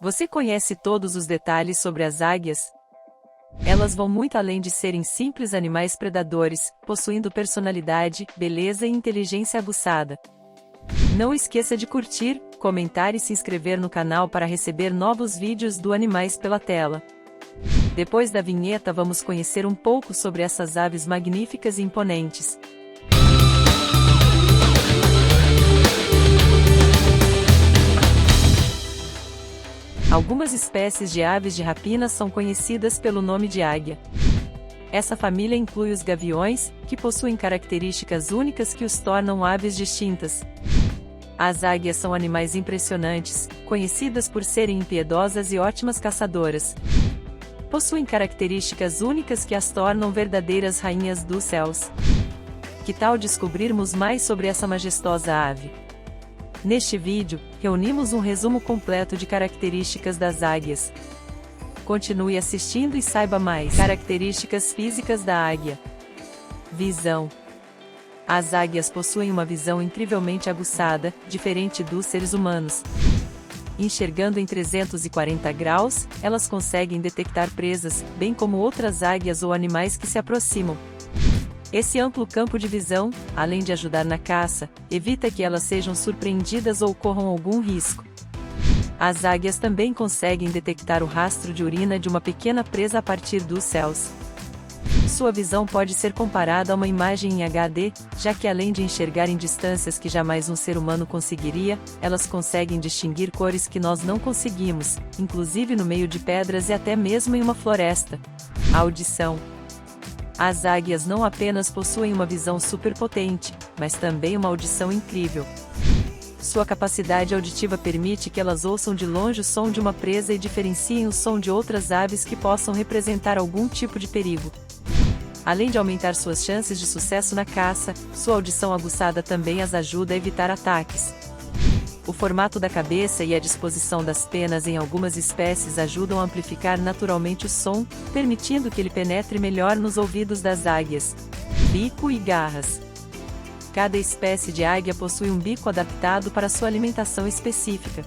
Você conhece todos os detalhes sobre as águias? Elas vão muito além de serem simples animais predadores, possuindo personalidade, beleza e inteligência aguçada. Não esqueça de curtir, comentar e se inscrever no canal para receber novos vídeos do Animais pela Tela. Depois da vinheta vamos conhecer um pouco sobre essas aves magníficas e imponentes. Algumas espécies de aves de rapina são conhecidas pelo nome de águia. Essa família inclui os gaviões, que possuem características únicas que os tornam aves distintas. As águias são animais impressionantes, conhecidas por serem impiedosas e ótimas caçadoras. Possuem características únicas que as tornam verdadeiras rainhas dos céus. Que tal descobrirmos mais sobre essa majestosa ave? Neste vídeo, reunimos um resumo completo de características das águias. Continue assistindo e saiba mais. Características físicas da águia. Visão. As águias possuem uma visão incrivelmente aguçada, diferente dos seres humanos. Enxergando em 340 graus, elas conseguem detectar presas, bem como outras águias ou animais que se aproximam. Esse amplo campo de visão, além de ajudar na caça, evita que elas sejam surpreendidas ou corram algum risco. As águias também conseguem detectar o rastro de urina de uma pequena presa a partir dos céus. Sua visão pode ser comparada a uma imagem em HD, já que além de enxergar em distâncias que jamais um ser humano conseguiria, elas conseguem distinguir cores que nós não conseguimos, inclusive no meio de pedras e até mesmo em uma floresta. Audição. As águias não apenas possuem uma visão superpotente, mas também uma audição incrível. Sua capacidade auditiva permite que elas ouçam de longe o som de uma presa e diferenciem o som de outras aves que possam representar algum tipo de perigo. Além de aumentar suas chances de sucesso na caça, sua audição aguçada também as ajuda a evitar ataques. O formato da cabeça e a disposição das penas em algumas espécies ajudam a amplificar naturalmente o som, permitindo que ele penetre melhor nos ouvidos das águias. Bico e garras. Cada espécie de águia possui um bico adaptado para sua alimentação específica.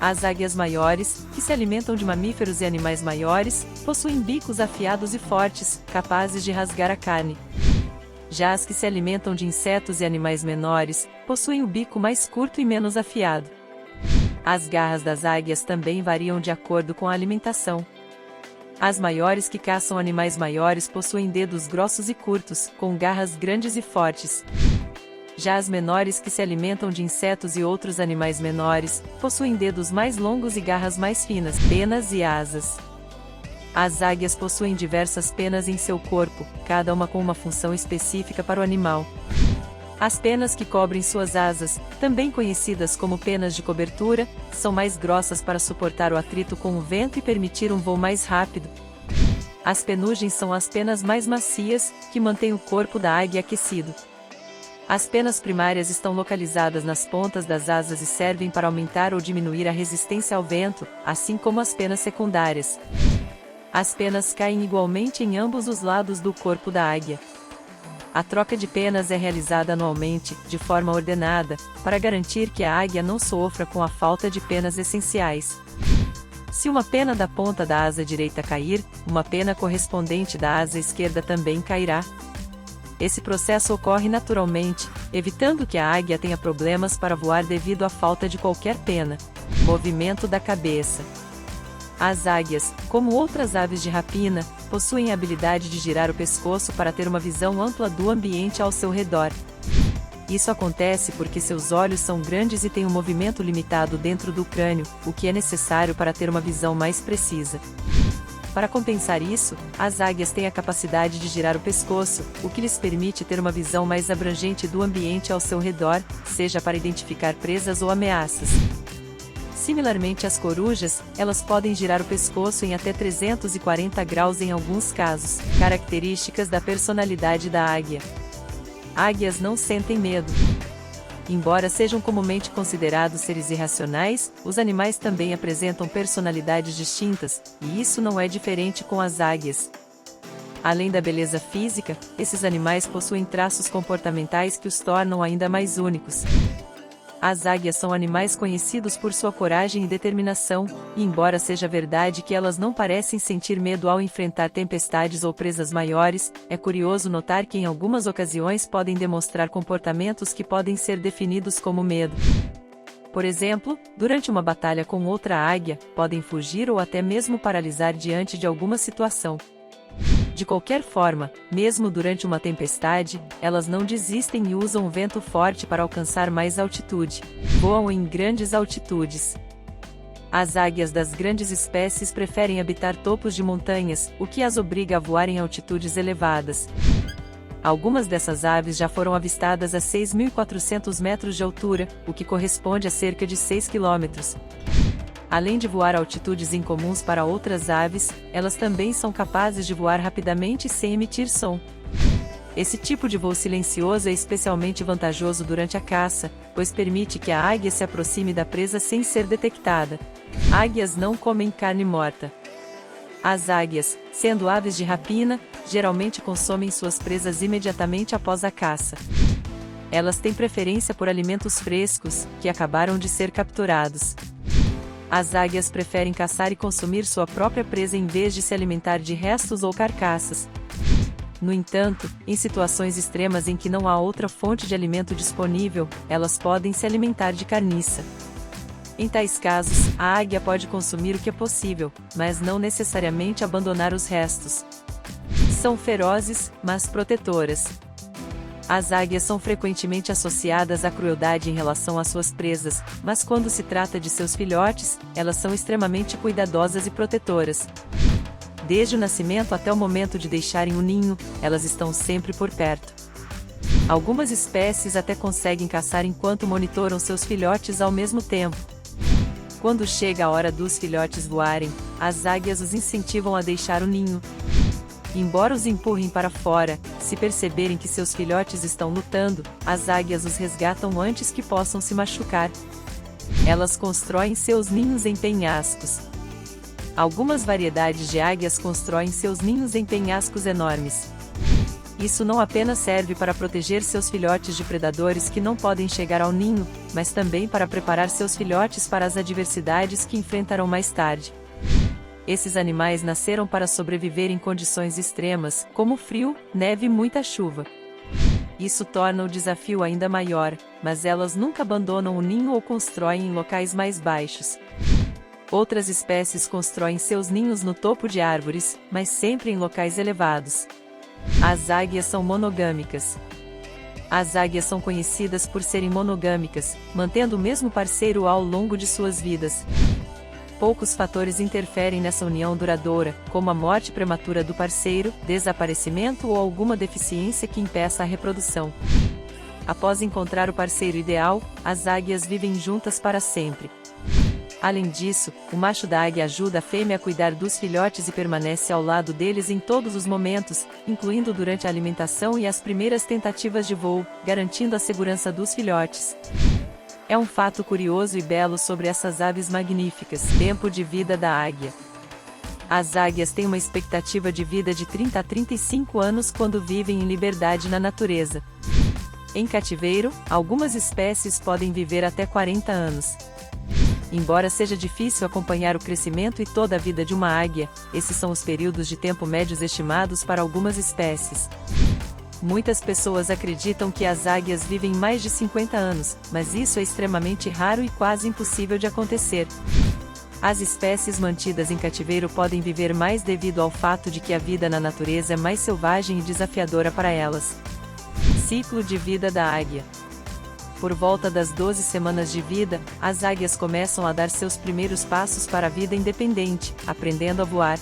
As águias maiores, que se alimentam de mamíferos e animais maiores, possuem bicos afiados e fortes, capazes de rasgar a carne. Já as que se alimentam de insetos e animais menores, possuem o bico mais curto e menos afiado. As garras das águias também variam de acordo com a alimentação. As maiores que caçam animais maiores possuem dedos grossos e curtos, com garras grandes e fortes. Já as menores que se alimentam de insetos e outros animais menores, possuem dedos mais longos e garras mais finas, penas e asas. As águias possuem diversas penas em seu corpo, cada uma com uma função específica para o animal. As penas que cobrem suas asas, também conhecidas como penas de cobertura, são mais grossas para suportar o atrito com o vento e permitir um voo mais rápido. As penugens são as penas mais macias, que mantêm o corpo da águia aquecido. As penas primárias estão localizadas nas pontas das asas e servem para aumentar ou diminuir a resistência ao vento, assim como as penas secundárias. As penas caem igualmente em ambos os lados do corpo da águia. A troca de penas é realizada anualmente, de forma ordenada, para garantir que a águia não sofra com a falta de penas essenciais. Se uma pena da ponta da asa direita cair, uma pena correspondente da asa esquerda também cairá. Esse processo ocorre naturalmente, evitando que a águia tenha problemas para voar devido à falta de qualquer pena. Movimento da cabeça. As águias, como outras aves de rapina, possuem a habilidade de girar o pescoço para ter uma visão ampla do ambiente ao seu redor. Isso acontece porque seus olhos são grandes e têm um movimento limitado dentro do crânio, o que é necessário para ter uma visão mais precisa. Para compensar isso, as águias têm a capacidade de girar o pescoço, o que lhes permite ter uma visão mais abrangente do ambiente ao seu redor, seja para identificar presas ou ameaças. Similarmente às corujas, elas podem girar o pescoço em até 340 graus em alguns casos. Características da personalidade da águia. Águias não sentem medo. Embora sejam comumente considerados seres irracionais, os animais também apresentam personalidades distintas, e isso não é diferente com as águias. Além da beleza física, esses animais possuem traços comportamentais que os tornam ainda mais únicos. As águias são animais conhecidos por sua coragem e determinação, e embora seja verdade que elas não parecem sentir medo ao enfrentar tempestades ou presas maiores, é curioso notar que em algumas ocasiões podem demonstrar comportamentos que podem ser definidos como medo. Por exemplo, durante uma batalha com outra águia, podem fugir ou até mesmo paralisar diante de alguma situação. De qualquer forma, mesmo durante uma tempestade, elas não desistem e usam o vento forte para alcançar mais altitude. Voam em grandes altitudes. As águias das grandes espécies preferem habitar topos de montanhas, o que as obriga a voar em altitudes elevadas. Algumas dessas aves já foram avistadas a 6.400 metros de altura, o que corresponde a cerca de 6 quilômetros. Além de voar a altitudes incomuns para outras aves, elas também são capazes de voar rapidamente sem emitir som. Esse tipo de voo silencioso é especialmente vantajoso durante a caça, pois permite que a águia se aproxime da presa sem ser detectada. Águias não comem carne morta. As águias, sendo aves de rapina, geralmente consomem suas presas imediatamente após a caça. Elas têm preferência por alimentos frescos, que acabaram de ser capturados. As águias preferem caçar e consumir sua própria presa em vez de se alimentar de restos ou carcaças. No entanto, em situações extremas em que não há outra fonte de alimento disponível, elas podem se alimentar de carniça. Em tais casos, a águia pode consumir o que é possível, mas não necessariamente abandonar os restos. São ferozes, mas protetoras. As águias são frequentemente associadas à crueldade em relação às suas presas, mas quando se trata de seus filhotes, elas são extremamente cuidadosas e protetoras. Desde o nascimento até o momento de deixarem o ninho, elas estão sempre por perto. Algumas espécies até conseguem caçar enquanto monitoram seus filhotes ao mesmo tempo. Quando chega a hora dos filhotes voarem, as águias os incentivam a deixar o ninho. Embora os empurrem para fora, se perceberem que seus filhotes estão lutando, as águias os resgatam antes que possam se machucar. Elas constroem seus ninhos em penhascos. Algumas variedades de águias constroem seus ninhos em penhascos enormes. Isso não apenas serve para proteger seus filhotes de predadores que não podem chegar ao ninho, mas também para preparar seus filhotes para as adversidades que enfrentarão mais tarde. Esses animais nasceram para sobreviver em condições extremas, como frio, neve e muita chuva. Isso torna o desafio ainda maior, mas elas nunca abandonam o ninho ou constroem em locais mais baixos. Outras espécies constroem seus ninhos no topo de árvores, mas sempre em locais elevados. As águias são monogâmicas. As águias são conhecidas por serem monogâmicas, mantendo o mesmo parceiro ao longo de suas vidas. Poucos fatores interferem nessa união duradoura, como a morte prematura do parceiro, desaparecimento ou alguma deficiência que impeça a reprodução. Após encontrar o parceiro ideal, as águias vivem juntas para sempre. Além disso, o macho da águia ajuda a fêmea a cuidar dos filhotes e permanece ao lado deles em todos os momentos, incluindo durante a alimentação e as primeiras tentativas de voo, garantindo a segurança dos filhotes. É um fato curioso e belo sobre essas aves magníficas. Tempo de vida da águia. As águias têm uma expectativa de vida de 30 a 35 anos quando vivem em liberdade na natureza. Em cativeiro, algumas espécies podem viver até 40 anos. Embora seja difícil acompanhar o crescimento e toda a vida de uma águia, esses são os períodos de tempo médios estimados para algumas espécies. Muitas pessoas acreditam que as águias vivem mais de 50 anos, mas isso é extremamente raro e quase impossível de acontecer. As espécies mantidas em cativeiro podem viver mais devido ao fato de que a vida na natureza é mais selvagem e desafiadora para elas. Ciclo de vida da águia. Por volta das 12 semanas de vida, as águias começam a dar seus primeiros passos para a vida independente, aprendendo a voar.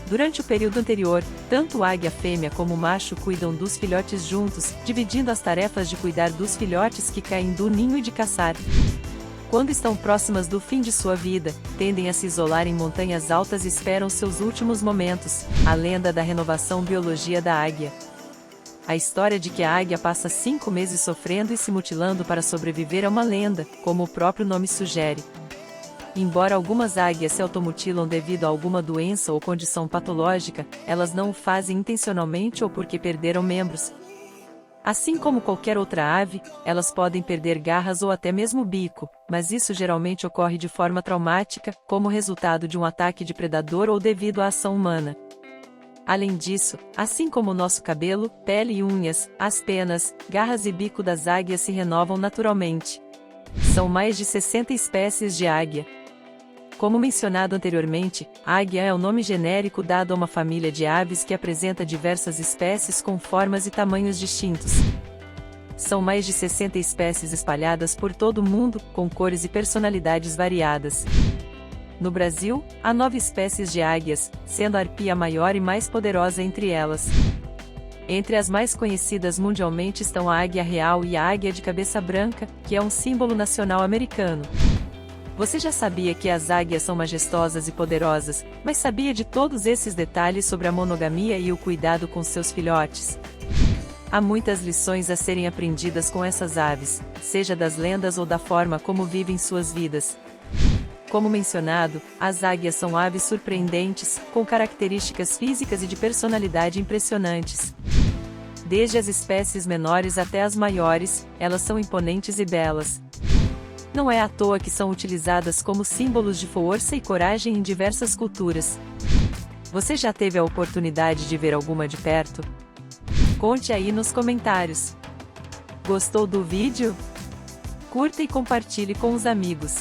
Durante o período anterior, tanto a águia fêmea como o macho cuidam dos filhotes juntos, dividindo as tarefas de cuidar dos filhotes que caem do ninho e de caçar. Quando estão próximas do fim de sua vida, tendem a se isolar em montanhas altas e esperam seus últimos momentos. A lenda da renovação biologia da águia. A história de que a águia passa 5 meses sofrendo e se mutilando para sobreviver é uma lenda, como o próprio nome sugere. Embora algumas águias se automutilam devido a alguma doença ou condição patológica, elas não o fazem intencionalmente ou porque perderam membros. Assim como qualquer outra ave, elas podem perder garras ou até mesmo bico, mas isso geralmente ocorre de forma traumática, como resultado de um ataque de predador ou devido à ação humana. Além disso, assim como o nosso cabelo, pele e unhas, as penas, garras e bico das águias se renovam naturalmente. São mais de 60 espécies de águia. Como mencionado anteriormente, águia é o nome genérico dado a uma família de aves que apresenta diversas espécies com formas e tamanhos distintos. São mais de 60 espécies espalhadas por todo o mundo, com cores e personalidades variadas. No Brasil, há 9 espécies de águias, sendo a arpia a maior e mais poderosa entre elas. Entre as mais conhecidas mundialmente estão a águia real e a águia de cabeça branca, que é um símbolo nacional americano. Você já sabia que as águias são majestosas e poderosas, mas sabia de todos esses detalhes sobre a monogamia e o cuidado com seus filhotes? Há muitas lições a serem aprendidas com essas aves, seja das lendas ou da forma como vivem suas vidas. Como mencionado, as águias são aves surpreendentes, com características físicas e de personalidade impressionantes. Desde as espécies menores até as maiores, elas são imponentes e belas. Não é à toa que são utilizadas como símbolos de força e coragem em diversas culturas. Você já teve a oportunidade de ver alguma de perto? Conte aí nos comentários. Gostou do vídeo? Curta e compartilhe com os amigos.